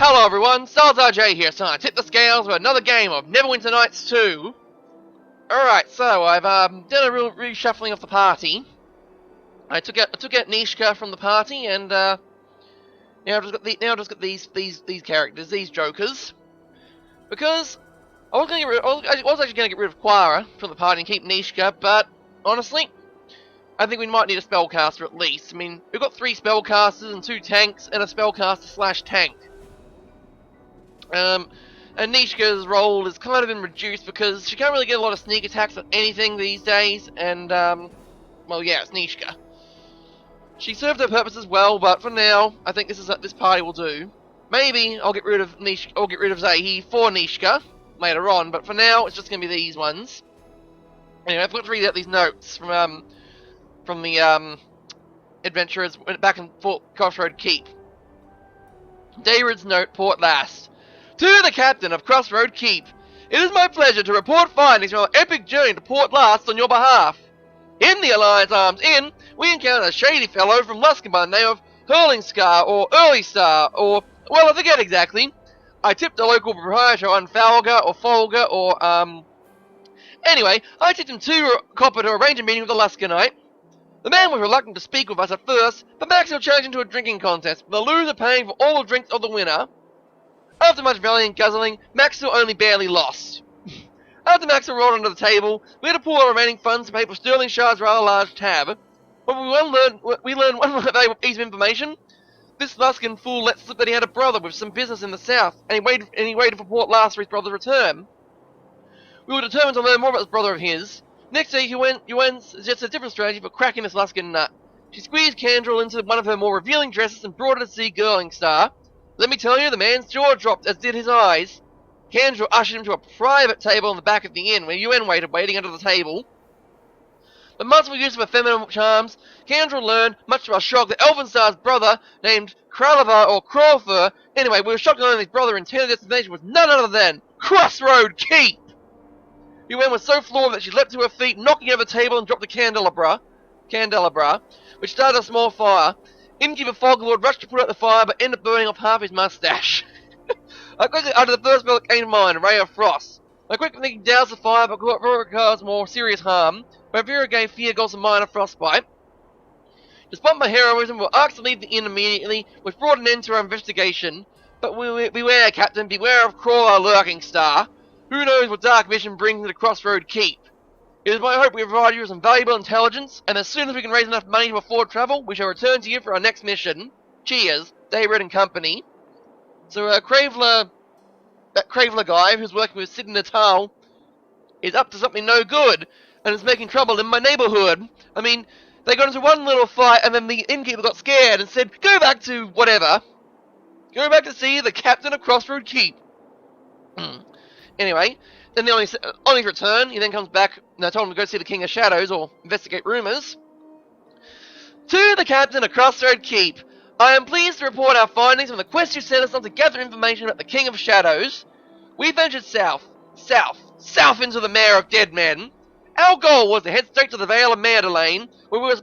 Hello everyone, SalzRJ here, so I tip the scales with another game of Neverwinter Nights 2. Alright, so I've done a real reshuffling of the party. I took out Nishka from the party, and now I've just got these characters, these jokers. Because I was actually gonna get rid of Quara from the party and keep Nishka, but honestly, I think we might need a spellcaster at least. I mean, we've got 3 spellcasters and 2 tanks and a spellcaster / tank. And Nishka's role has kind of been reduced because she can't really get a lot of sneak attacks on anything these days, and, well, yeah, it's Nishka. She served her purpose as well, but for now, I think this party will do. Maybe I'll get rid of Zahi for Nishka later on, but for now, it's just gonna be these ones. Anyway, I've got to read out these notes from the, adventurers back in Crossroad Keep. David's note, port last. To the captain of Crossroad Keep, it is my pleasure to report findings from our epic journey to Port Last on your behalf. In the Alliance Arms Inn, we encountered a shady fellow from Luskan by the name of Hurling Scar, or Early Star, or, well, I forget exactly. I tipped the local proprietor on Falga, or Folga, or, Anyway, I tipped him 2 copper to arrange a meeting with the Luskanite. The man was reluctant to speak with us at first, but Maxwell challenged him to a drinking contest, with the loser paying for all the drinks of the winner. After much valiant guzzling, Maxwell only barely lost. After Maxwell rolled under the table, we had to pull our remaining funds to pay for Sterling Shard's rather large tab. But we learned one valuable piece of information. This Luskan fool let slip that he had a brother with some business in the south, and he waited for Port Last for his brother's return. We were determined to learn more about this brother of his. Next day, Yuan suggested a different strategy for cracking this Luskan nut. She squeezed Candrel into one of her more revealing dresses and brought her to see Girling Star. Let me tell you, the man's jaw dropped, as did his eyes. Candrel ushered him to a private table in the back of the inn, where Yuan waited, waiting under the table. With much use of her feminine charms, Candrel learned, much to our shock, that Elfinstar's brother, named Kralava or Crawfur, anyway, we were shocked to learn his brother intended destination was none other than Crossroad Keep! Yuan was so floored that she leapt to her feet, knocking over the table and dropped the candelabra, which started a small fire. Innkeeper Foglord rushed to put out the fire, but ended up burning off half his mustache. I quickly uttered the first spell that came to mind, a ray of frost. I quickly doused the fire, but before it caused more serious harm, my Vera gave fear goes a minor frostbite. Despite my heroism, we were asked to leave the inn immediately, which brought an end to our investigation. But beware, Captain, beware of Crawler Lurking Star. Who knows what dark mission brings into Crossroad Keep? It is my hope we provide you with some valuable intelligence, and as soon as we can raise enough money to afford travel, we shall return to you for our next mission. Cheers, David and company. So, that Craveler guy who's working with Sid Natal is up to something no good, and is making trouble in my neighborhood. I mean, they got into one little fight, and then the innkeeper got scared and said, go back to whatever. Go back to see the captain of Crossroad Keep. Anyway, then on his return, he then comes back, and I told him to go see the King of Shadows, or investigate rumors. To the captain of Crossroad Keep, I am pleased to report our findings from the quest you sent us on to gather information about the King of Shadows. We ventured south into the Mare of Dead Men. Our goal was to head straight to the Vale of Magdalene, where we were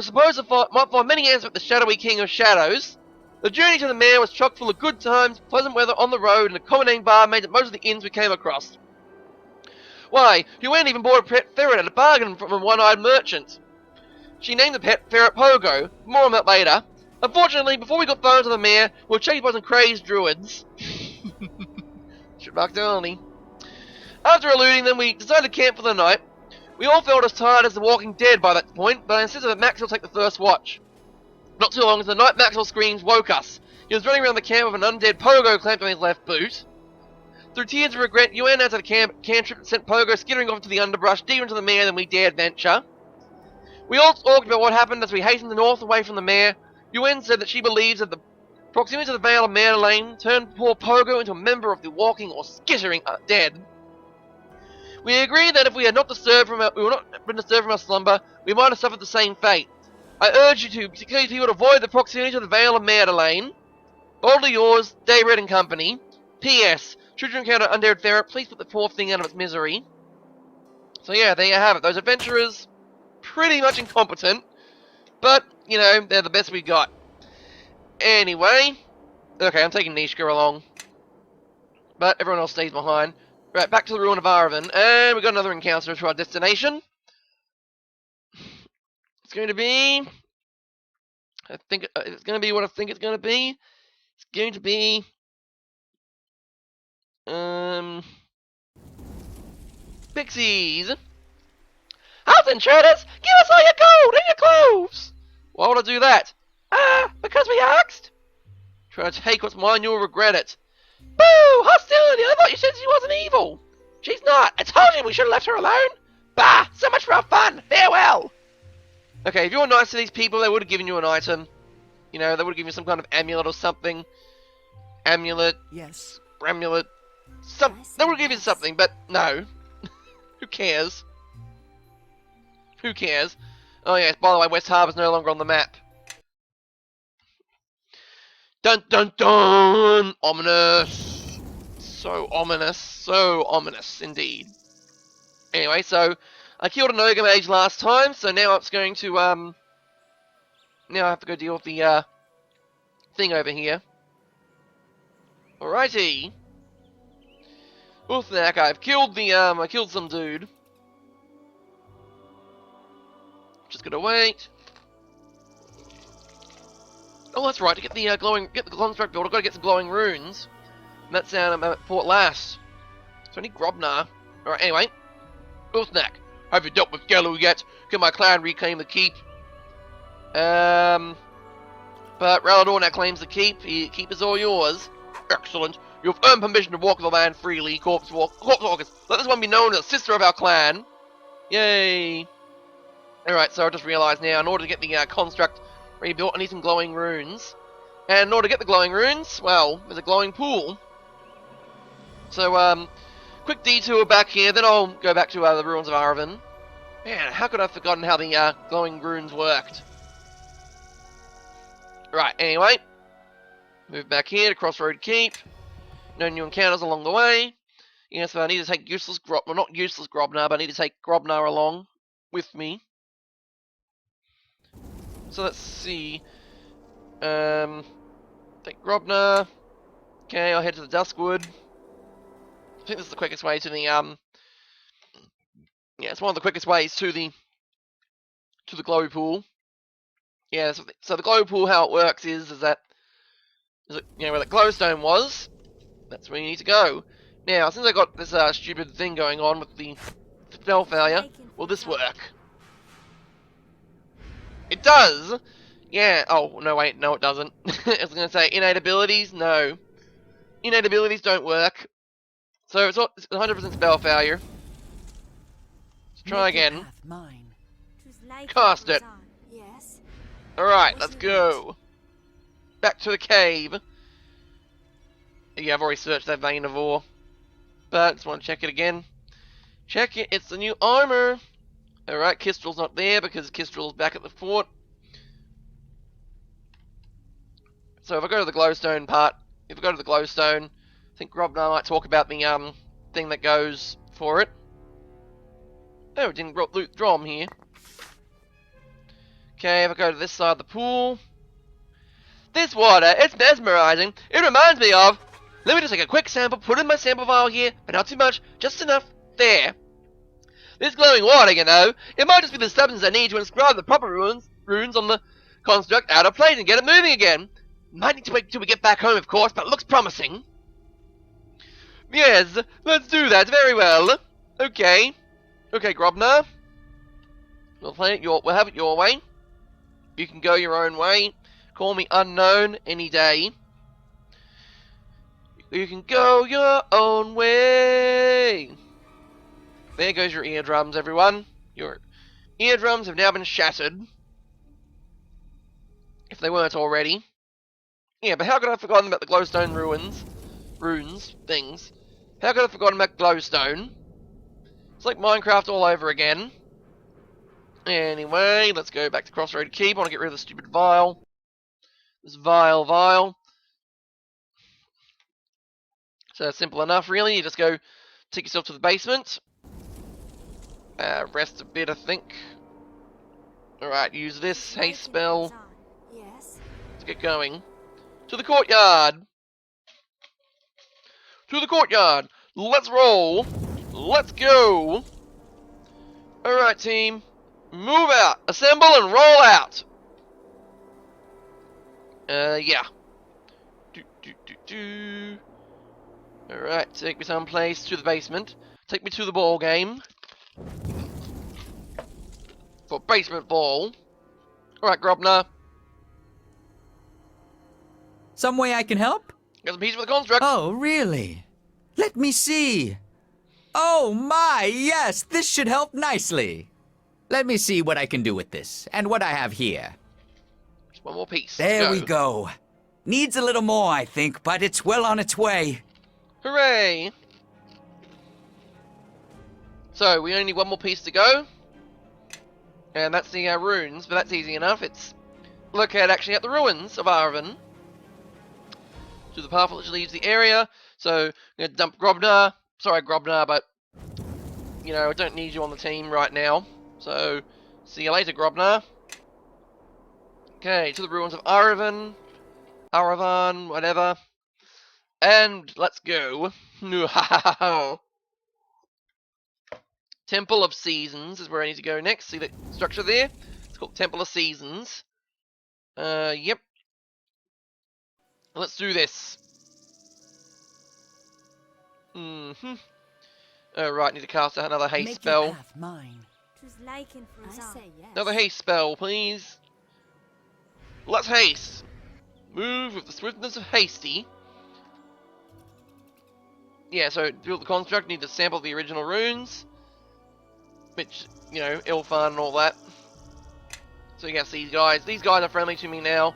supposed to find many answers about the shadowy King of Shadows. The journey to the Mare was chock full of good times, pleasant weather on the road, and accommodating barmaids at most of the inns we came across. Why, Yuan even bought a pet ferret at a bargain from a one-eyed merchant. She named the pet ferret Pogo. More on that later. Unfortunately, before we got far into the Mare, we were chased by some crazed druids. Shit-marked early. After eluding them, we decided to camp for the night. We all felt as tired as the Walking Dead by that point, but I insisted that Maxwell take the first watch. Not too long as the night Maxwell screams woke us. He was running around the camp with an undead Pogo clamped on his left boot. Through tears of regret, Yuan answered a cantrip that sent Pogo skittering off into the underbrush, deeper into the Mare than we dared venture. We all talked about what happened as we hastened north away from the Mare. Yuan said that she believes that the proximity to the Vale of Magdalene turned poor Pogo into a member of the walking or skittering dead. We agreed that if we had not been disturbed from our slumber, we might have suffered the same fate. I urge you to, particularly people, to avoid the proximity to the Vale of Magdalene. Boldly yours, Dayred and Company. P.S. Should you encounter undead ferret, please put the poor thing out of its misery. So yeah, there you have it. Those adventurers, pretty much incompetent, but, you know, they're the best we got. Anyway, Okay, I'm taking Nishka along. But everyone else stays behind. Right, back to the ruin of Aravan. And we got another encounter to our destination. It's going to be... I think it's going to be what I think it's going to be. It's going to be... Pixies! Halt, intruders! Give us all your gold and your clothes! Why would I do that? Because we asked? Try to take what's mine, you'll regret it. Boo! Hostility! I thought you said she wasn't evil! She's not! I told you we should have left her alone! Bah! So much for our fun! Farewell! Okay, if you were nice to these people, they would have given you an item. You know, they would have given you some kind of amulet or something. Amulet. Yes. Amulet. They would have given you something, but no. Who cares? Who cares? Oh yes, by the way, West Harbour's no longer on the map. Dun dun dun! Ominous! So ominous. So ominous indeed. Anyway, so I killed an ogre mage last time, so now it's going to now I have to go deal with the thing over here. Alrighty. Uthnak, I've killed the I killed some dude. Just gonna wait. Oh, that's right. To get the construct build, I've got to get some glowing runes. And that's down at Port Lass. So I need Grobnar. Alright, anyway. Uthnak, have you dealt with Gallo yet? Can my clan reclaim the keep? But Ralador now claims the keep. The keep is all yours. Excellent. You have earned permission to walk the land freely, corpse walkers. Let this one be known as sister of our clan. Yay. Alright, so I just realised now, in order to get the construct rebuilt, I need some glowing runes. And in order to get the glowing runes, well, there's a glowing pool. So, quick detour back here, then I'll go back to the ruins of Aravan. Man, how could I have forgotten how the glowing runes worked? Right, anyway. Move back here to Riverguard Keep. No new encounters along the way. Yeah, so I need to take useless well, not useless Grobnar, but I need to take Grobnar along with me. So let's see. Take Grobnar. Okay, I'll head to the Duskwood. I think this is the quickest way to the yeah, it's one of the quickest ways to the glowy pool. Yeah, so the glowy pool, how it works is that you know where the glowstone was. That's where you need to go. Now, since I got this stupid thing going on with the spell failure, will this work? It does. Yeah. Oh no, wait, no, it doesn't. I was gonna say innate abilities. No, innate abilities don't work. So it's 100% spell failure. Let's try again. Cast it. Yes. Alright, let's go. Back to the cave. Yeah, I've already searched that vein of ore. But just want to check it again. Check it, it's the new armor. Alright, Kistrel's not there because Kistrel's back at the fort. So if I go to the glowstone part, if I go to the glowstone, I think Grobnar might talk about the thing that goes for it. Oh, it didn't loot Drom here. Okay, if I go to this side of the pool. This water, it's mesmerizing. It reminds me of... Let me just take a quick sample, put it in my sample vial here, but not too much, just enough. There. This glowing water, you know, it might just be the substance I need to inscribe the proper runes on the construct out of place and get it moving again. Might need to wait till we get back home, of course, but it looks promising. Yes, let's do that, very well. Okay. Okay, Grobnar. We'll have it your way. You can go your own way. Call me unknown any day. You can go your own way. There goes your eardrums, everyone. Your eardrums have now been shattered. If they weren't already. Yeah, but how could I have forgotten about the glowstone things. How could I have forgotten about glowstone? It's like Minecraft all over again. Anyway, let's go back to Riverguard Keep. I want to get rid of the stupid vial. This vial. So simple enough, really. You just go take yourself to the basement. Rest a bit, I think. Alright, use this haste spell. Yes. Let's get going. To the courtyard! To the courtyard. Let's roll. Let's go. Alright, team. Move out. Assemble and roll out. Yeah. Alright, take me someplace to the basement. Take me to the ball game. For basement ball. Alright, Grobner. Some way I can help? Got some pieces for the construct. Oh, really? Let me see. Oh my, yes, this should help nicely. Let me see what I can do with this, and what I have here. Just one more piece. There we go. Needs a little more, I think, but it's well on its way. Hooray! So, we only need one more piece to go. And that's the runes, but that's easy enough. It's located actually at the ruins of Arvin. To the path which leaves the area. So, I'm going to dump Grobnar. Sorry, Grobnar, but, you know, I don't need you on the team right now. So, see you later, Grobnar. Okay, to the ruins of Arvin. Aravan, whatever. And let's go. Temple of Seasons is where I need to go next. See the structure there? It's called Temple of Seasons. Yep. Let's do this. Right, need to cast another haste spell. Another haste spell, please. Let's haste. Move with the swiftness of hasty. Yeah, so to build the construct, need to sample the original runes. Which, you know, Ilfan and all that. So you got these guys. These guys are friendly to me now.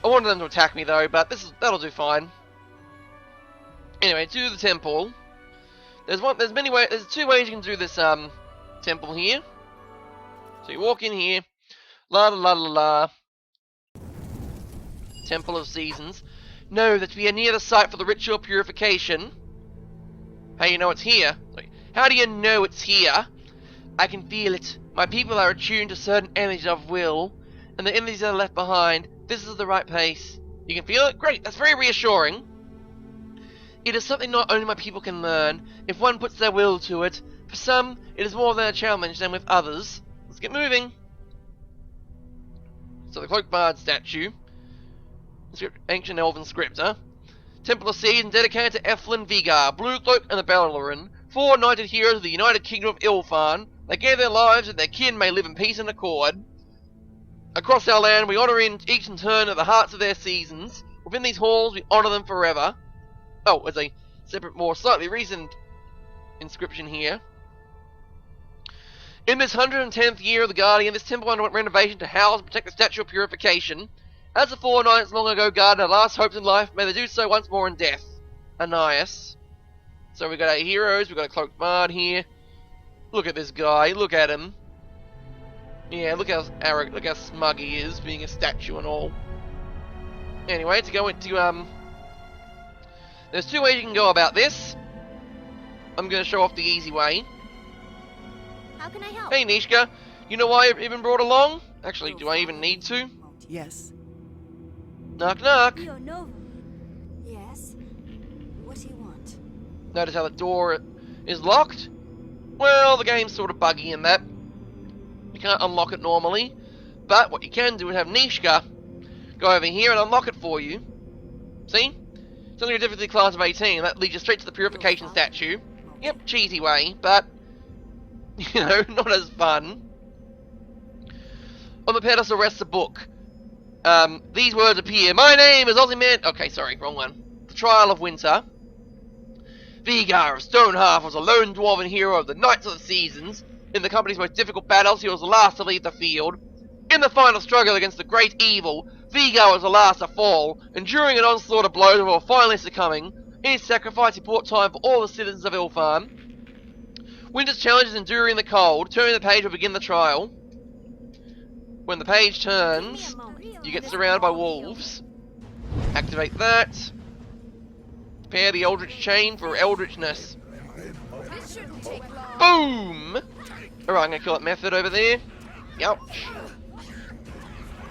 I wanted them to attack me though, but that'll do fine. Anyway, to the temple. There's two ways you can do this temple here. So you walk in here. La la la la la. Temple of Seasons. Know that we are near the site for the ritual purification. How do you know it's here? How do you know it's here? I can feel it. My people are attuned to certain energies of will, and the energies that are left behind. This is the right place. You can feel it? Great, that's very reassuring. It is something not only my people can learn, if one puts their will to it. For some, it is more than a challenge than with others. Let's get moving. So the Cloak Bard statue. Ancient Elven scripter. Temple of Seasons dedicated to Eflin Vigar, Blue Cloak and the Bellerin, 4 knighted heroes of the United Kingdom of Ilfan. They gave their lives that their kin may live in peace and accord. Across our land, we honour each in turn at the hearts of their seasons. Within these halls, we honour them forever. Oh, there's a separate, more slightly recent inscription here. In this 110th year of the Guardian, this temple underwent renovation to house and protect the Statue of Purification. As the 4 knights long ago guarded our last hopes in life, may they do so once more in death. Anais. So we got our heroes, we got a Cloaked Bard here. Look at this guy, look at him. Yeah, look how arrogant, look how smug he is, being a statue and all. Anyway, to go into, there's 2 ways you can go about this. I'm gonna show off the easy way. How can I help? Hey Nishka, you know why I've even brought along? Actually, do I even need to? Yes. Knock knock. Yes. What do you want? Notice how the door is locked? Well, the game's sort of buggy in that. You can't unlock it normally. But what you can do is have Nishka go over here and unlock it for you. See? It's only a difficulty class of 18. That leads you straight to the purification statue. Yep, cheesy way, but, you know, not as fun. On the pedestal rests a book. These words appear. My name is Ozyman. Okay, sorry, wrong one. The Trial of Winter. Vigar of Stonehalf was a lone dwarven hero of the Knights of the Seasons. In the company's most difficult battles, he was the last to leave the field. In the final struggle against the great evil, Vigar was the last to fall. Enduring an onslaught of blows before finally succumbing, in his sacrifice he bought time for all the citizens of Ilfan. Winter's challenge is enduring the cold. Turning the page will begin the trial. When the page turns, you get surrounded by wolves. Activate that. Prepare the Eldritch Chain for Eldritchness. Boom! Alright, I'm gonna kill that Method over there. Ouch.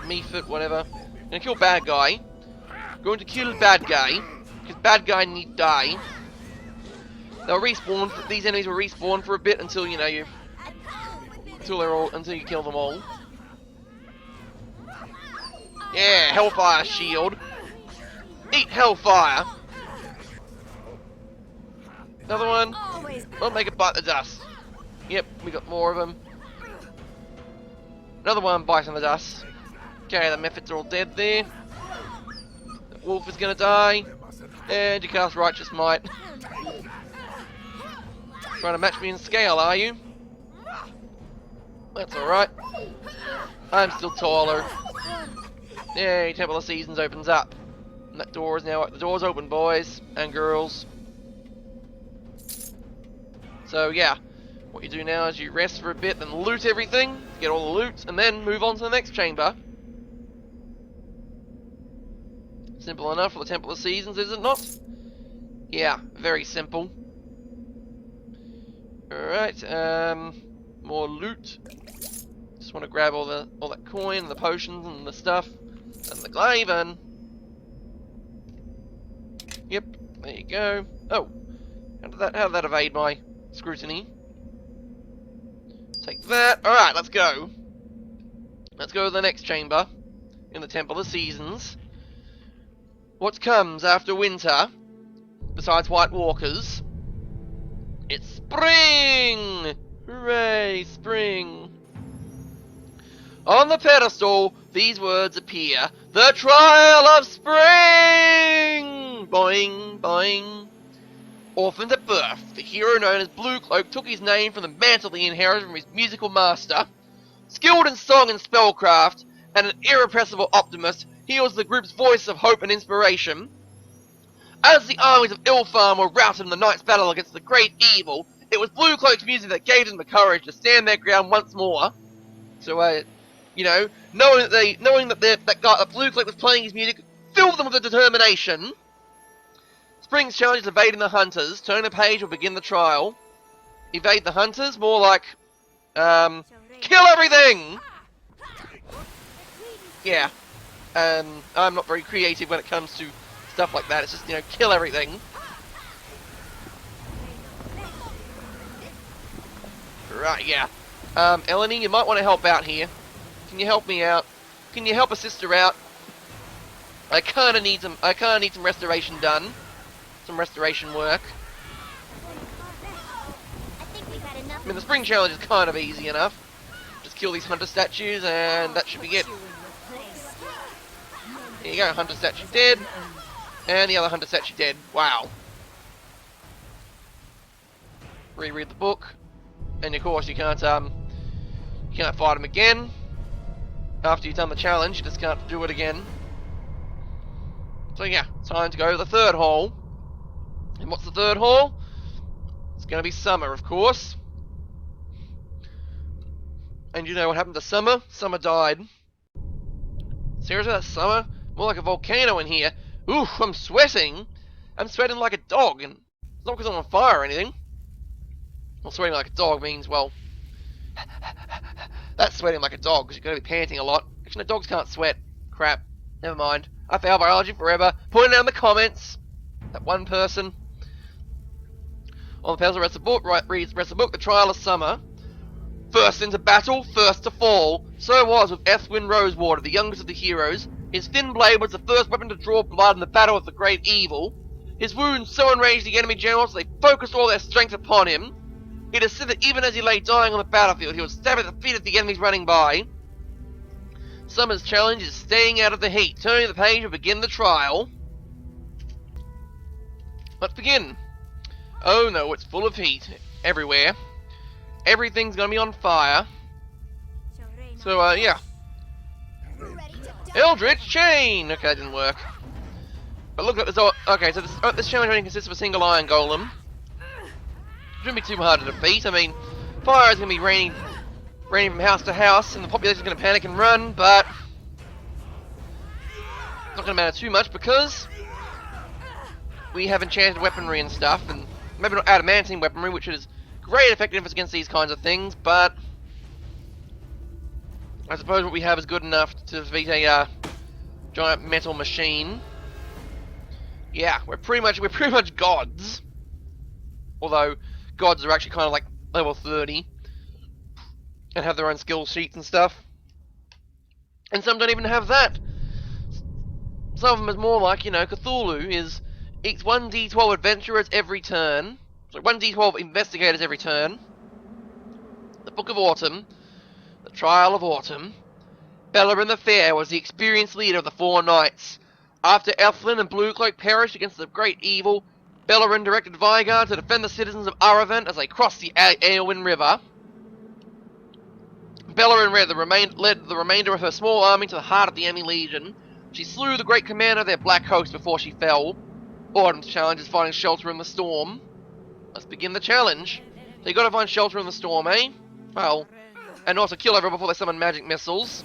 Mephit, whatever. Gonna kill bad guy. Going to kill bad guy. Because bad guy need die. They'll respawn. These enemies will respawn for a bit until you know until you kill them all. Yeah, Hellfire Shield. Eat Hellfire. Another one. We'll make it bite the dust. Yep, we got more of them. Another one biting the dust. Okay, the methods are all dead there. The wolf is gonna die. And you cast Righteous Might. Trying to match me in scale, are you? That's alright. I'm still taller. Yay, Temple of Seasons opens up. And that door is now... The door's open, boys and girls. So, yeah. What you do now is you rest for a bit, then loot everything. Get all the loot, and then move on to the next chamber. Simple enough for the Temple of Seasons, is it not? Yeah, very simple. Alright, more loot. Just want to grab all that coin, the potions, and the stuff, and the Glaven. Yep, there you go. Oh, how did that evade my scrutiny? Take that. Alright, let's go. Let's go to the next chamber in the Temple of Seasons. What comes after winter, besides White Walkers? It's spring! Hooray, spring! On the pedestal, these words appear. The trial of spring! Boing, boing. Orphaned at birth, the hero known as Blue Cloak took his name from the mantle he inherited from his musical master. Skilled in song and spellcraft, and an irrepressible optimist, he was the group's voice of hope and inspiration. As the armies of Ilfarm were routed in the night's battle against the great evil, it was Blue Cloak's music that gave them the courage to stand their ground once more. So, you know, knowing that Blue Cloak was playing his music filled them with a determination. Spring's challenge is evading the hunters. Turn the page will begin the trial. Evade the hunters? More like, kill everything! Yeah. I'm not very creative when it comes to stuff like that. It's just, you know, kill everything. Right, yeah. Eleni, you might want to help out here. Can you help me out? Can you help a sister out? I kinda need some restoration done. Some restoration work. I mean, the spring challenge is kind of easy enough. Just kill these hunter statues and that should be it. Here you go, hunter statue dead. And the other hunter statue dead. Wow. Reread the book. And of course you can't fight him again. After you've done the challenge, you just can't do it again. So yeah, time to go to the third hall. And what's the third hall? It's gonna be Summer, of course. And you know what happened to Summer? Summer died. Seriously, that's Summer? More like a volcano in here. Ooh, I'm sweating. I'm sweating like a dog, and it's not because I'm on fire or anything. Well, sweating like a dog means, well, that's sweating like a dog, because you're going to be panting a lot. Actually, no, dogs can't sweat. Crap. Never mind. I fail biology forever. Put it down in the comments. That one person. On the pedestal rests the book, reads the book, The Trial of Summer. First into battle, first to fall. So it was with Ethwin Rosewater, the youngest of the heroes. His thin blade was the first weapon to draw blood in the battle with the great evil. His wounds so enraged the enemy generals they focused all their strength upon him. It is said that even as he lay dying on the battlefield, he would stab at the feet of the enemies running by. Summer's challenge is staying out of the heat. Turning the page will begin the trial. Let's begin. Oh no, it's full of heat everywhere. Everything's gonna be on fire. So, yeah. Eldritch Chain! Okay, that didn't work. But look at this. Okay, so this challenge only consists of a single iron golem. Shouldn't be too hard to defeat. I mean, fire is going to be raining from house to house, and the population is going to panic and run, but it's not going to matter too much because we have enchanted weaponry and stuff, and maybe not adamantine weaponry, which is great effectiveness against these kinds of things, but I suppose what we have is good enough to defeat a giant metal machine. Yeah, we're pretty much gods. Although gods are actually kind of like level 30 and have their own skill sheets and stuff. And some don't even have that. Some of them is more like, you know, Cthulhu is eats 1d12 adventurers every turn. So 1d12 investigators every turn. The Book of Autumn. The Trial of Autumn. Bellerin the Fair was the experienced leader of the Four Knights. After Elflin and Bluecloak perished against the great evil, Bellerin directed Vigard to defend the citizens of Aravent as they crossed the Aelwyn River. Bellerin led the remainder of her small army to the heart of the enemy legion. She slew the great commander of their black host before she fell. Autumn's challenge is finding shelter in the storm. Let's begin the challenge. So you gotta find shelter in the storm, eh? Well, and also kill everyone before they summon magic missiles.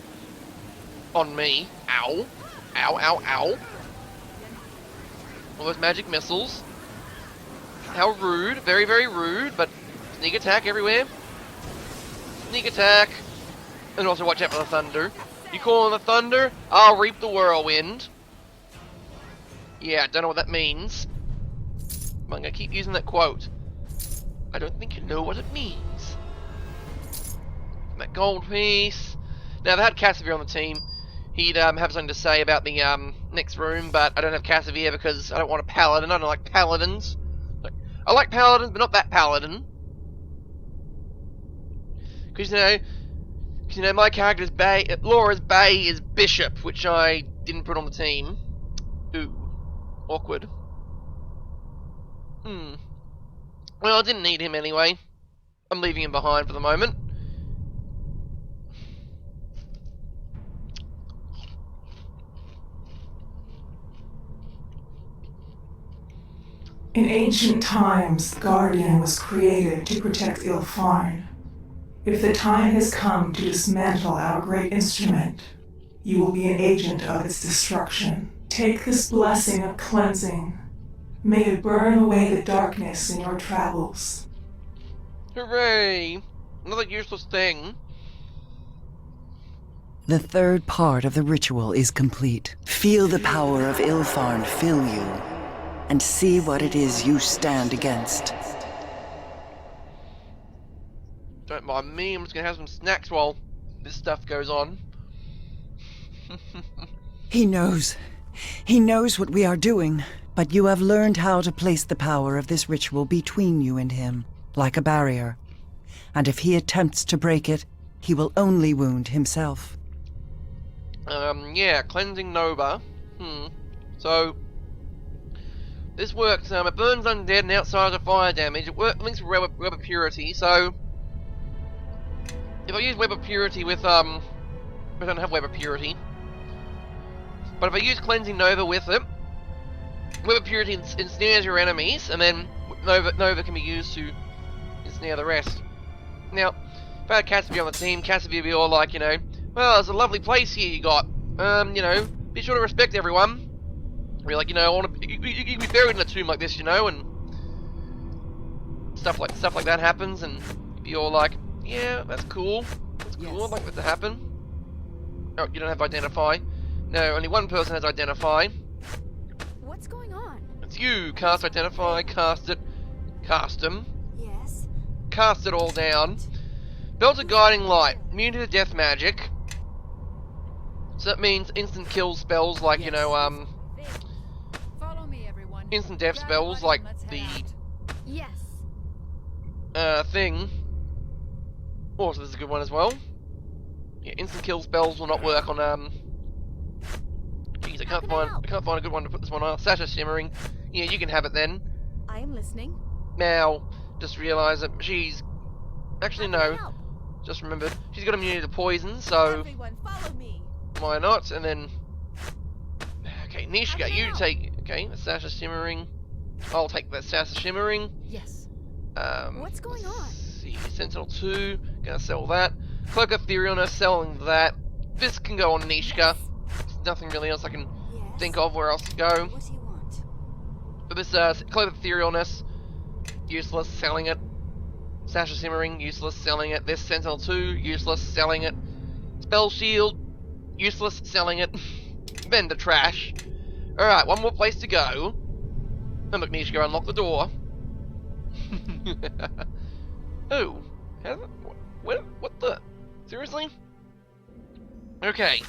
On me. Ow. Ow, ow, ow. All those magic missiles. How rude. Very, very rude, but sneak attack everywhere. Sneak attack. And also watch out for the thunder. You call on the thunder, I'll reap the whirlwind. Yeah, I don't know what that means. But I'm gonna keep using that quote. I don't think you know what it means. That gold piece. Now, if I had Cassavir on the team, he'd have something to say about the next room, but I don't have Cassavir because I don't want a paladin. I don't like paladins. I like paladins, but not that paladin. Because, you know, my character's Laura's Bay is Bishop, which I didn't put on the team. Ooh. Awkward. Well, I didn't need him anyway. I'm leaving him behind for the moment. In ancient times, the Guardian was created to protect Ilfarn. If the time has come to dismantle our great instrument, you will be an agent of its destruction. Take this blessing of cleansing. May it burn away the darkness in your travels. Hooray! Another useless thing. The third part of the ritual is complete. Feel the power of Ilfarn fill you, and see what it is you stand against. Don't mind me, I'm just gonna have some snacks while this stuff goes on. He knows. He knows what we are doing, but you have learned how to place the power of this ritual between you and him, like a barrier. And if he attempts to break it, he will only wound himself. Yeah, cleansing Nova. So, this works, it burns undead and outside of fire damage. It links with Web of Purity, so if I use Web of Purity with, I don't have Web of Purity. But if I use Cleansing Nova with it, Web of Purity ensnares your enemies, and then Nova can be used to ensnare the rest. Now, if I had Cassavir on the team, Cassavir would be all like, you know, well, it's a lovely place here you got. You know, be sure to respect everyone. Be like, you know, I want to. You can be buried in a tomb like this, you know, and stuff like that happens, and you're all like, yeah, that's cool. That's cool. Yes. I'd like that to happen. Oh, you don't have Identify. No, only one person has Identify. What's going on? It's you. Cast Identify. Cast it. Cast them. Yes. Cast it all down. Belt of Guiding Light. Immune to death magic. So that means instant kill spells like, you know, Follow me, everyone. instant death Grab spells one like and let's the head Yes. thing. Oh, so this is a good one as well. Yeah, instant kill spells will not work on Jeez, I can't find a good one to put this one on. Sasha Shimmering. Yeah, you can have it then. I am listening. Now, just realise that she's actually How can I no. help? Just remembered she's got immunity to poison, out. so Everyone, follow me. why not? And then, okay, How Nishka, can I you help? take. Okay, the Sasha Shimmering. I'll take the Sasha Shimmering. Yes. What's going on? Let's see, Sentinel 2, gonna sell that. Cloak of Etherealness, selling that. This can go on Nishka. There's nothing really else I can Yes. think of where else to go. What do you want? But this Cloak of Etherealness, useless, selling it. Sasha Simmering, useless, selling it. This Sentinel 2, useless, selling it. Spell Shield, useless, selling it. Vendor trash. Alright, one more place to go. And look, Nishka, unlock the door. Oh, what the? Seriously? Okay,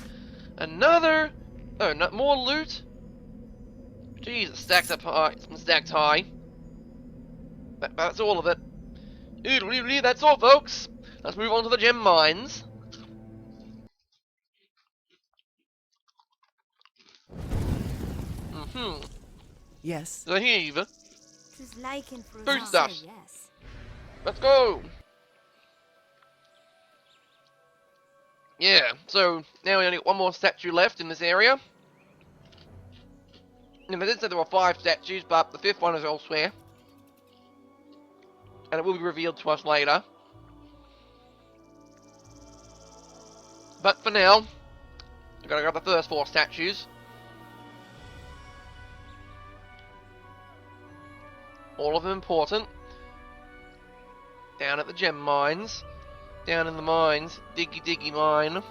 another. Oh, not more loot. Jeez, stacked up high. Stacked high. That's all of it. That's all, folks. Let's move on to the gem mines. Yes. The heave. Tis liking for Food us. stuff. Say yes. Let's go. Yeah. So now we only got one more statue left in this area. And I did say there were 5 statues, but the 5th one is elsewhere. And it will be revealed to us later. But for now, we're gonna grab the first 4 statues. All of them important. Down at the gem mines. Down in the mines. Diggy mine.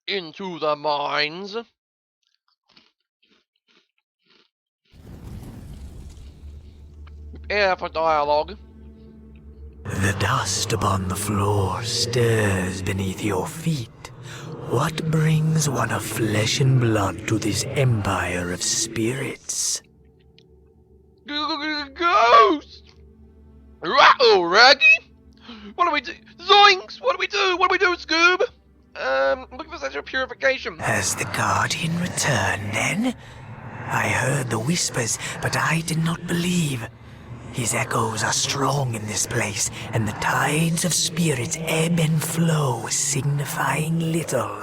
Into the mines. Prepare for dialogue. The dust upon the floor stirs beneath your feet. What brings one of flesh and blood to this empire of spirits? Ghost! Rattle, Raggy! What do we do? Zoinks! What do we do? What do we do, Scoob? Looking for Statue of Purification. Has the Guardian returned, then? I heard the whispers, but I did not believe. His echoes are strong in this place, and the tides of spirits ebb and flow, signifying little.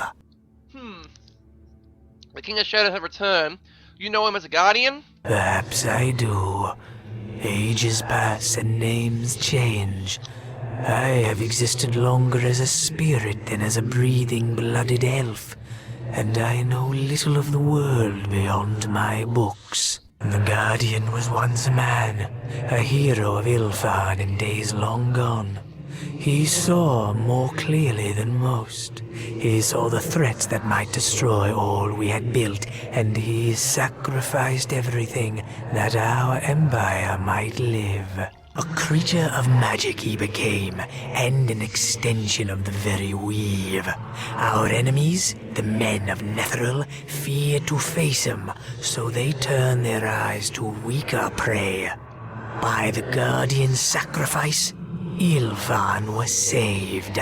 The King of Shadows have returned. You know him as a Guardian? Perhaps I do. Ages pass and names change. I have existed longer as a spirit than as a breathing, blooded elf, and I know little of the world beyond my books. The Guardian was once a man, a hero of Ilfan in days long gone. He saw more clearly than most. He saw the threats that might destroy all we had built, and he sacrificed everything that our empire might live. A creature of magic he became, and an extension of the very weave. Our enemies, the men of Netheril, feared to face him, so they turned their eyes to weaker prey. By the Guardian's sacrifice, Ilfan was saved.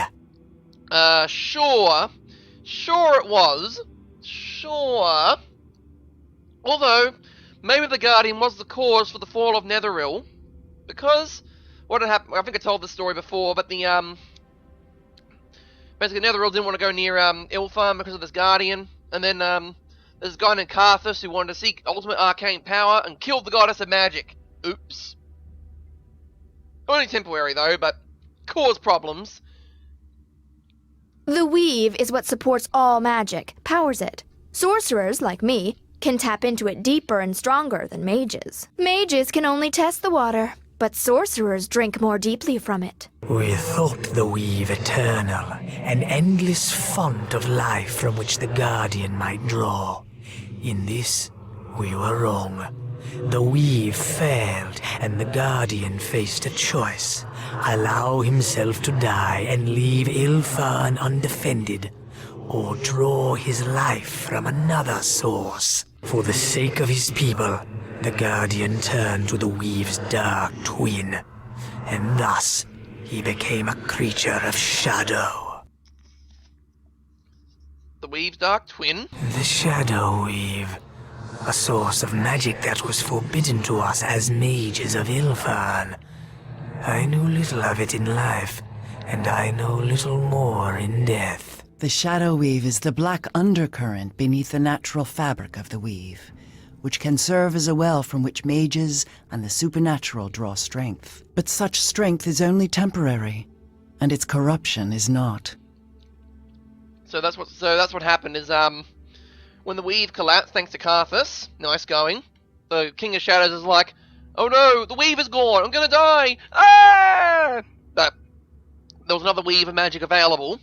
Sure. Sure it was. Sure. Although, maybe the Guardian was the cause for the fall of Netheril. Because what had happened, I think I told this story before, but the, basically Netheril didn't want to go near, Ilfan because of this Guardian. And then, there's a guy named Karthus who wanted to seek ultimate arcane power and killed the goddess of magic. Oops. Only temporary though, but caused problems. The weave is what supports all magic, powers it. Sorcerers, like me, can tap into it deeper and stronger than mages. Mages can only test the water, but sorcerers drink more deeply from it. We thought the weave eternal, an endless font of life from which the Guardian might draw. In this, we were wrong. The weave failed, and the Guardian faced a choice. Allow himself to die and leave Ilfan undefended, or draw his life from another source. For the sake of his people, the Guardian turned to the weave's dark twin, and thus he became a creature of shadow. The Weave's dark twin? The Shadow Weave. A source of magic that was forbidden to us as mages of Ilfan. I knew little of it in life, and I know little more in death. The shadow weave is the black undercurrent beneath the natural fabric of the weave, which can serve as a well from which mages and the supernatural draw strength. But such strength is only temporary, and its corruption is not. So that's what happened is, when the weave collapsed thanks to Karthus, nice going, the King of Shadows is like, oh no, the weave is gone, I'm gonna die! Ah! But there was another weave of magic available.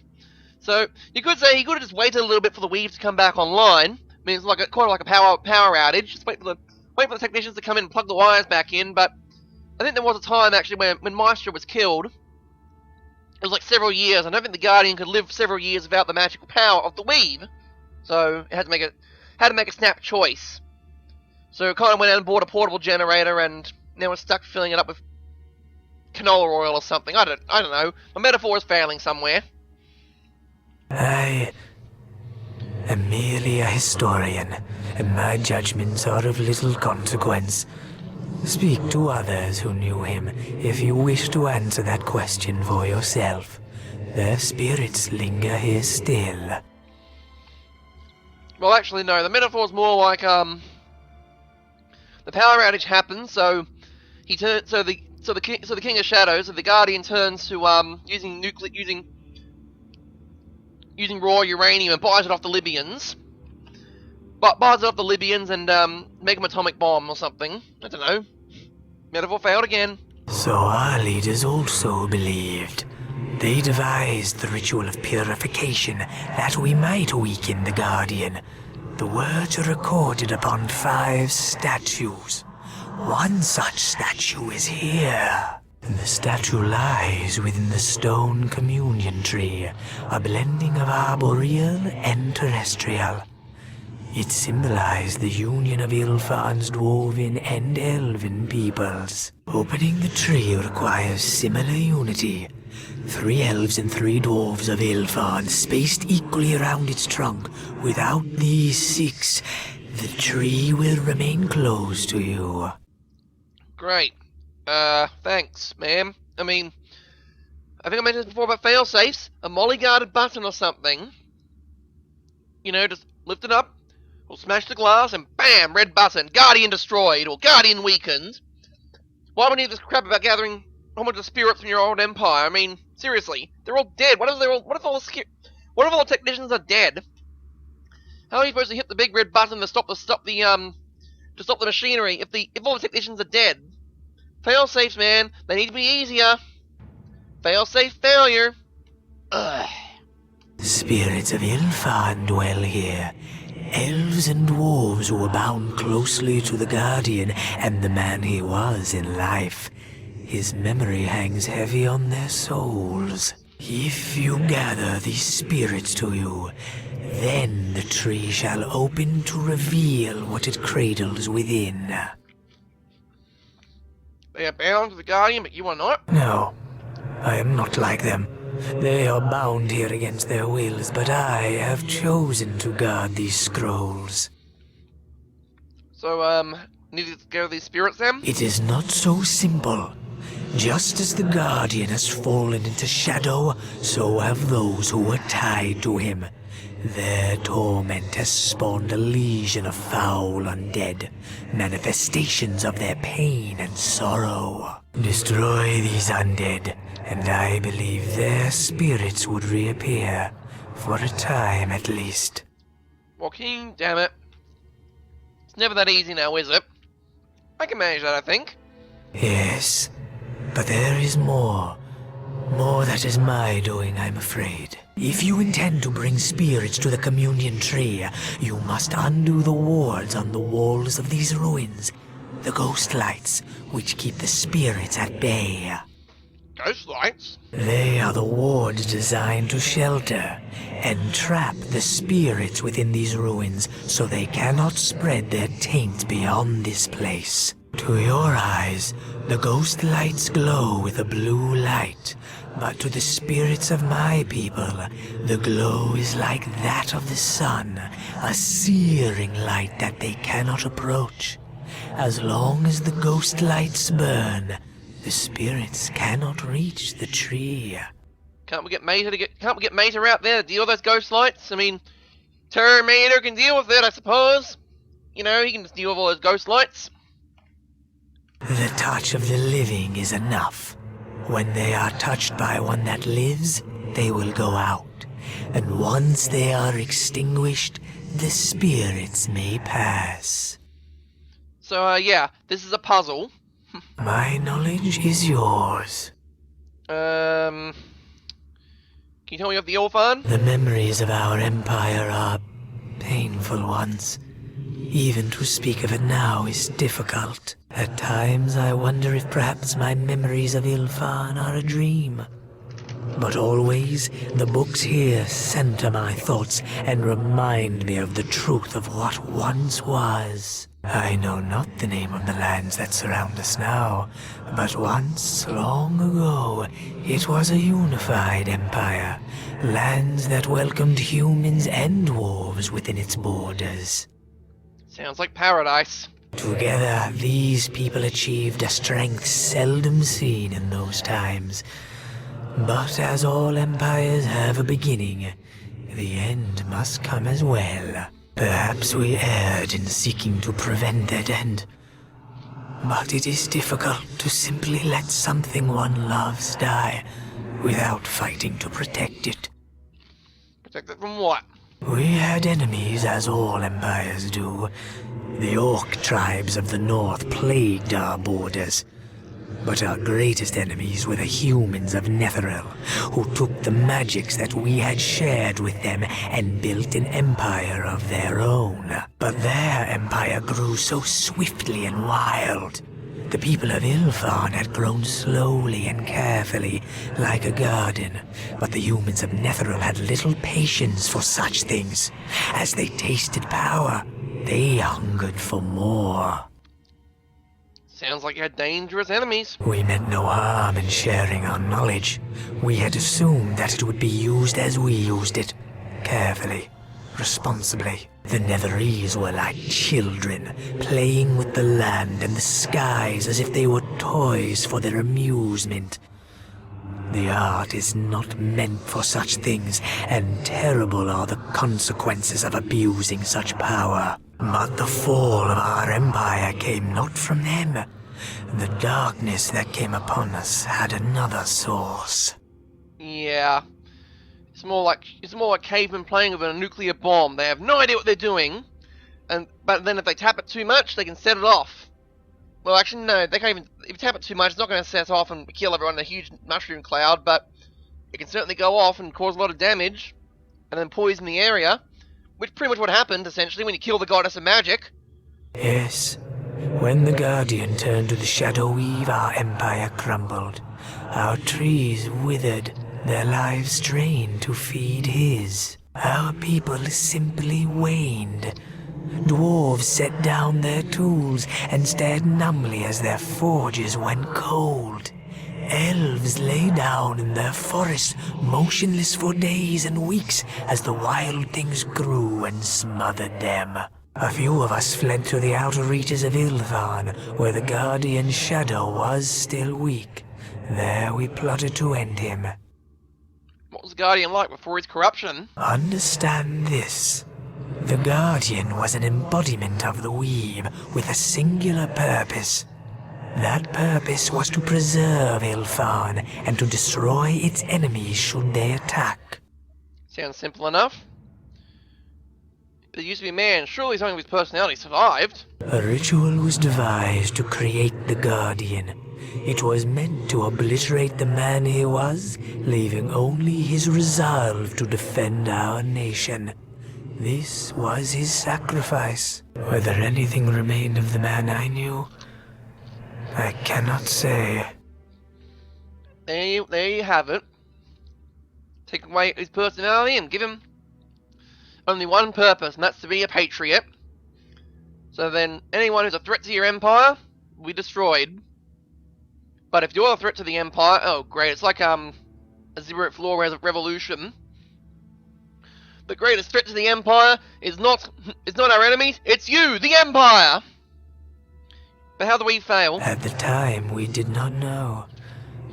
So you could say he could have just waited a little bit for the weave to come back online. I mean, it's like quite like a power outage. Just wait wait for the technicians to come in and plug the wires back in, but I think there was a time actually when Maestro was killed. It was like several years. I don't think the Guardian could live several years without the magical power of the weave. So it had to make a snap choice. So it kind of went out and bought a portable generator, and now it's stuck filling it up with canola oil or something. I don't know. My metaphor is failing somewhere. I am merely a historian, and my judgments are of little consequence. Speak to others who knew him if you wish to answer that question for yourself. Their spirits linger here still. Well, actually, no. The metaphor is more like the power outage happens, so the King of Shadows, so the Guardian turns to using raw uranium and buys it off the Libyans. But buys it off the Libyans and make them atomic bomb or something. I don't know. Metaphor failed again. So our leaders also believed. They devised the ritual of purification that we might weaken the Guardian. The words are recorded upon 5 statues. One such statue is here. And the statue lies within the stone communion tree, a blending of arboreal and terrestrial. It symbolized the union of Ilfan's dwarven and elven peoples. Opening the tree requires similar unity. 3 elves and 3 dwarves of Ilfan spaced equally around its trunk. Without these 6, the tree will remain closed to you. Great. Thanks, ma'am. I mean, I think I mentioned this before about fail-safes. A molly-guarded button or something. You know, just lift it up, or smash the glass, and bam! Red button. Guardian destroyed, or Guardian weakened. Why would we need this crap about gathering a whole bunch of spirits from your old empire? I mean, seriously, they're all dead. What if all the technicians are dead? How are you supposed to hit the big red button to stop the machinery if all the technicians are dead? Fail-safes, man. They need to be easier. Fail-safe failure. Ugh. Spirits of Ilfan dwell here. Elves and dwarves who are bound closely to the Guardian and the man he was in life. His memory hangs heavy on their souls. If you gather these spirits to you, then the tree shall open to reveal what it cradles within. They are bound to the Guardian, but you are not? No, I am not like them. They are bound here against their wills, but I have chosen to guard these scrolls. So, need to gather these spirits then? It is not so simple. Just as the Guardian has fallen into shadow, so have those who were tied to him. Their torment has spawned a legion of foul undead, manifestations of their pain and sorrow. Destroy these undead, and I believe their spirits would reappear, for a time at least. Joaquin, damn it. It's never that easy now, is it? I can manage that, I think. Yes, but there is more. More that is my doing, I'm afraid. If you intend to bring spirits to the communion tree, you must undo the wards on the walls of these ruins. The ghost lights, which keep the spirits at bay. Ghost lights? They are the wards designed to shelter and trap the spirits within these ruins so they cannot spread their taint beyond this place. To your eyes, the ghost lights glow with a blue light, but to the spirits of my people, the glow is like that of the sun, a searing light that they cannot approach. As long as the ghost lights burn, the spirits cannot reach the tree. Can't we get Mater out there to deal with those ghost lights? I mean, Terror Mater can deal with it, I suppose. You know, he can just deal with all those ghost lights. The touch of the living is enough. When they are touched by one that lives, they will go out. And once they are extinguished, the spirits may pass. So, yeah, this is a puzzle. My knowledge is yours. Can you tell me of the Orphan? The memories of our empire are painful ones. Even to speak of it now is difficult. At times I wonder if perhaps my memories of Ilfan are a dream. But always, the books here center my thoughts and remind me of the truth of what once was. I know not the name of the lands that surround us now, but once, long ago, it was a unified empire. Lands that welcomed humans and dwarves within its borders. Sounds like paradise. Together, these people achieved a strength seldom seen in those times. But as all empires have a beginning, the end must come as well. Perhaps we erred in seeking to prevent that end. But it is difficult to simply let something one loves die without fighting to protect it. Protect it from what? We had enemies, as all empires do. The orc tribes of the north plagued our borders. But our greatest enemies were the humans of Netheril, who took the magics that we had shared with them and built an empire of their own. But their empire grew so swiftly and wild. The people of Ilfan had grown slowly and carefully, like a garden, but the humans of Netheril had little patience for such things. As they tasted power, they hungered for more. Sounds like you had dangerous enemies. We meant no harm in sharing our knowledge. We had assumed that it would be used as we used it, carefully, responsibly. The Netherese were like children, playing with the land and the skies as if they were toys for their amusement. The art is not meant for such things, and terrible are the consequences of abusing such power. But the fall of our empire came not from them. The darkness that came upon us had another source. Yeah. It's more like cavemen playing with a nuclear bomb. They have no idea what they're doing, but then if they tap it too much, they can set it off. Well, actually, no, they can't even. If you tap it too much, it's not going to set off and kill everyone in a huge mushroom cloud, but it can certainly go off and cause a lot of damage, and then poison the area, which pretty much what happened, essentially, when you kill the goddess of magic. Yes. When the Guardian turned to the Shadow Weave, our empire crumbled. Our trees withered, their lives drained to feed his. Our people simply waned. Dwarves set down their tools and stared numbly as their forges went cold. Elves lay down in their forests, motionless for days and weeks as the wild things grew and smothered them. A few of us fled to the outer reaches of Ilfan, where the Guardian's shadow was still weak. There we plotted to end him. What was the Guardian like before his corruption? Understand this. The Guardian was an embodiment of the Weave with a singular purpose. That purpose was to preserve Ilfan and to destroy its enemies should they attack. Sounds simple enough. But he used to be a man, surely something of his personality survived. A ritual was devised to create the Guardian. It was meant to obliterate the man he was, leaving only his resolve to defend our nation. This was his sacrifice. Whether anything remained of the man I knew, I cannot say. There you have it. Take away his personality and give him only one purpose, and that's to be a patriot. So then, anyone who's a threat to your empire will be destroyed. But if you're a threat to the empire, oh great, it's like a Zero Floor revolution. The greatest threat to the empire is not our enemies, it's you, the empire! But how do we fail? At the time, we did not know.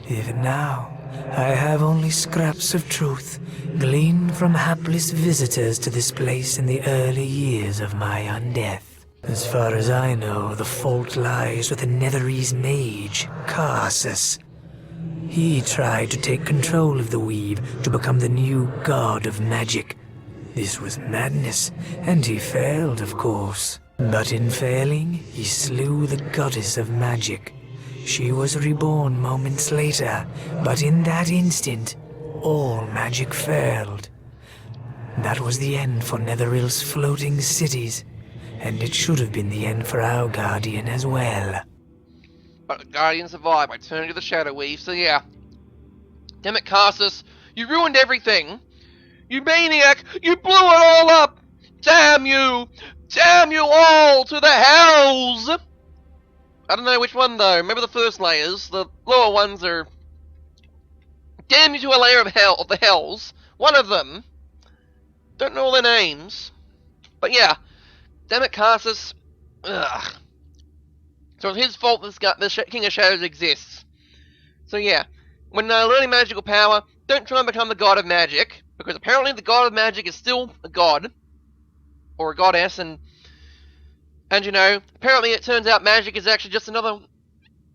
Even now, I have only scraps of truth, gleaned from hapless visitors to this place in the early years of my undeath. As far as I know, the fault lies with the Netherese mage, Karsus. He tried to take control of the Weave to become the new god of magic. This was madness, and he failed, of course. But in failing, he slew the goddess of magic. She was reborn moments later, but in that instant, all magic failed. That was the end for Netheril's floating cities. and it should have been the end for our Guardian as well. But the Guardian survived by turning to the Shadow Weave, so yeah. Damn it, Carsus, you ruined everything! You maniac! You blew it all up! Damn you! Damn you all to the hells! I don't know which one though. Remember the first layers? The lower ones are... Damn you to a layer of hell, of the hells. One of them. Don't know all their names. But yeah. Damn it, Carsus. Ugh. So it's his fault this King of Shadows exists. So yeah. When learning magical power, don't try and become the god of magic. Because apparently the god of magic is still a god. Or a goddess, and you know, apparently it turns out magic is actually just another...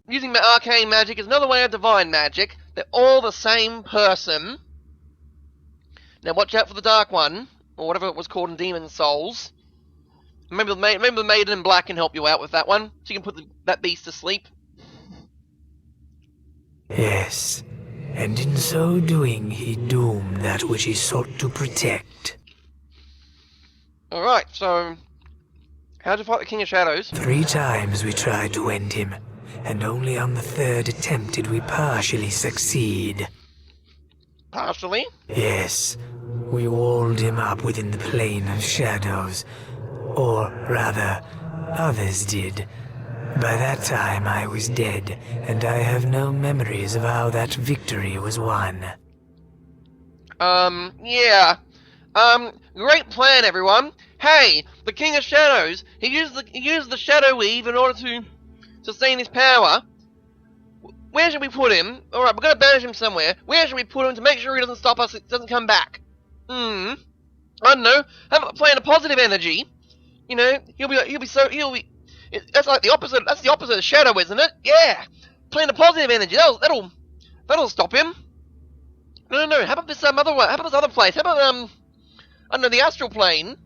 Using arcane magic is another way of divine magic. They're all the same person. Now watch out for the Dark One, or whatever it was called in Demon Souls. Maybe the Maiden in Black can help you out with that one. She can put that beast to sleep. Yes, and in so doing he doomed that which he sought to protect. Alright, so... How'd you fight the King of Shadows? 3 times we tried to end him, and only on the 3rd attempt did we partially succeed. Partially? Yes, we walled him up within the plane of shadows. Or rather, others did. By that time I was dead, and I have no memories of how that victory was won. Yeah. Great plan, everyone. Hey, the King of Shadows, he used the Shadow Weave in order to sustain his power. Where should we put him? Alright, we're gonna banish him somewhere. Where should we put him to make sure he doesn't stop us, doesn't come back? I don't know. Have a plan of positive energy. You know, that's like the opposite, that's the opposite of Shadow, isn't it? Yeah. Plan of positive energy, that'll stop him. No, how about this other one? How about this other place? How about, I don't know, the Astral Plane?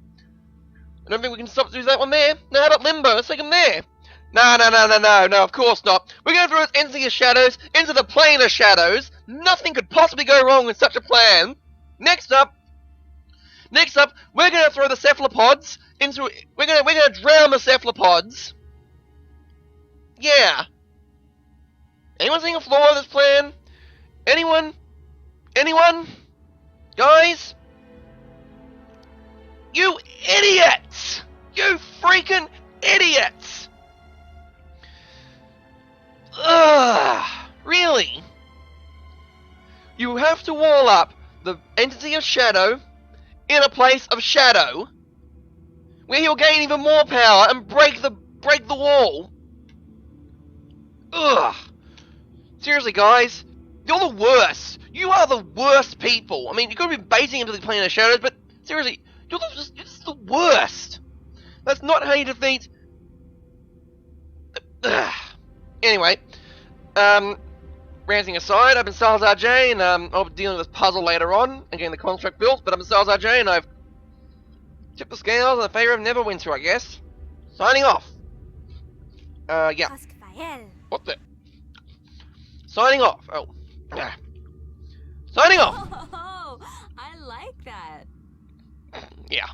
I don't think we can stop do that one there. No, how about Limbo? Let's take him there. No, of course not. We're going to throw us into the shadows, into the plane of shadows. Nothing could possibly go wrong with such a plan. Next up, we're going to throw the cephalopods into... We're going to drown the cephalopods. Yeah. Anyone seeing a flaw in this plan? Anyone? Guys? You idiots! You freaking idiots! Ugh! Really? You have to wall up the entity of Shadow in a place of shadow where he'll gain even more power and break the wall. Ugh! Seriously, guys, you're the worst. You are the worst people. I mean, you could be baiting him to the plane of shadows, but seriously, you're just the worst. That's not how you defeat... Anyway, ranting aside, I've been Salazar J, and I'll be dealing with this puzzle later on, and getting the construct built, but I've been Salazar J, and I've tipped the scales in the favour of Neverwinter, I guess. Signing off. Yeah. What the... Signing off. Oh. Signing off! Oh, I like that. Yeah.